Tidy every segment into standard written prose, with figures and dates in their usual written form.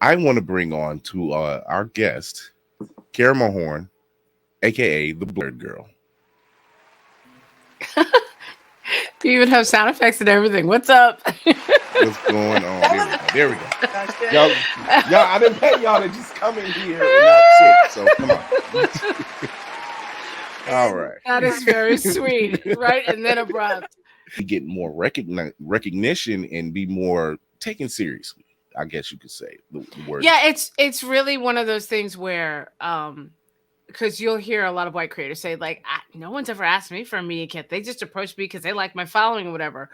I want to bring on to our guest, Kara Mahorn, aka the Blerd Girl. You even have sound effects and everything. What's up? What's going on? That There we was go. There we go. Gotcha. Y'all, I didn't pay y'all to just come in here and not sit. So come on. All And right. That is very sweet, right? And then abrupt. Get more recognition and be more taken seriously. I guess you could say the word. Yeah, it's really one of those things where because you'll hear a lot of white creators say like, no one's ever asked me for a media kit. They just approached me because they like my following or whatever.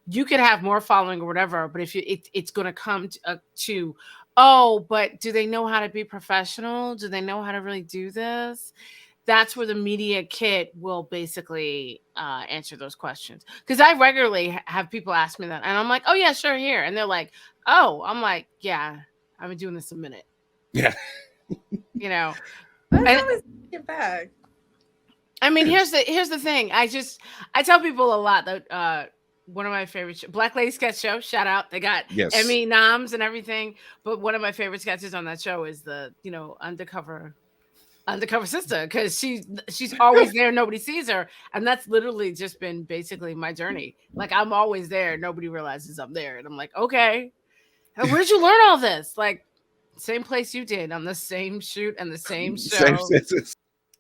You could have more following or whatever, but if it's going to come to, oh, but do they know how to be professional? Do they know how to really do this? That's where the media kit will basically answer those questions. Because I regularly have people ask me that, and I'm like, oh yeah, sure, here, and they're like, oh, I'm like, yeah, I've been doing this a minute, Yeah. you know. let's And- always get back. I mean, here's the thing. I tell people a lot that one of my favorite Black Lady Sketch Show, shout out. They got Yes. Emmy noms and everything. But one of my favorite sketches on that show is the, undercover sister, because she's always there, nobody sees her. And that's literally just been basically my journey. Like, I'm always there, nobody realizes I'm there. And I'm like, okay. And where did you learn all this? Like, same place you did, on the same shoot and the same show.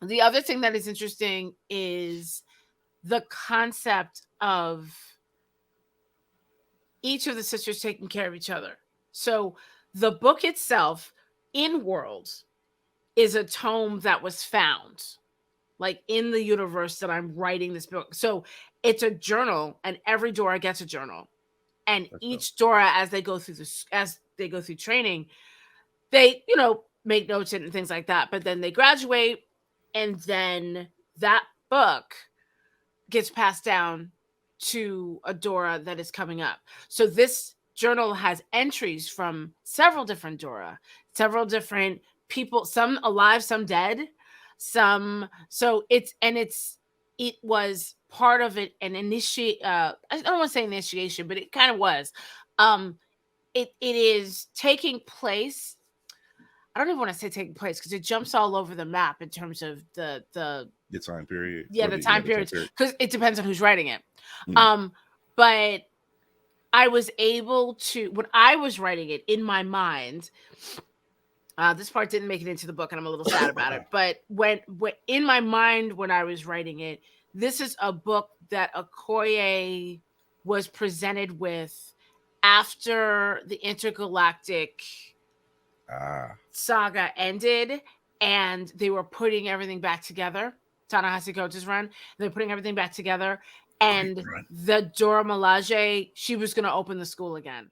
The other thing that is interesting is the concept of each of the sisters taking care of each other. So the book itself, In World, is a tome that was found, like, in the universe that I'm writing this book. So it's a journal, and every Dora gets a journal. And each Dora, as they go through training, they, make notes and things like that. But then they graduate, and then that book gets passed down to a Dora that is coming up. So this journal has entries from several different Dora, several different people, some alive, some dead, some. So it was part of it, an I don't want to say initiation, but it kind of was. It is taking place. I don't even want to say taking place because it jumps all over the map in terms of the time period. Yeah, the time period, because it depends on who's writing it. Mm. But I was able to, when I was writing it in my mind, this part didn't make it into the book, and I'm a little sad about it. But when in my mind when I was writing it, this is a book that Okoye was presented with after the intergalactic saga ended, and they were putting everything back together. Ta-Nehisi Coates' run. They're putting everything back together, and the Dora Milaje, she was going to open the school again.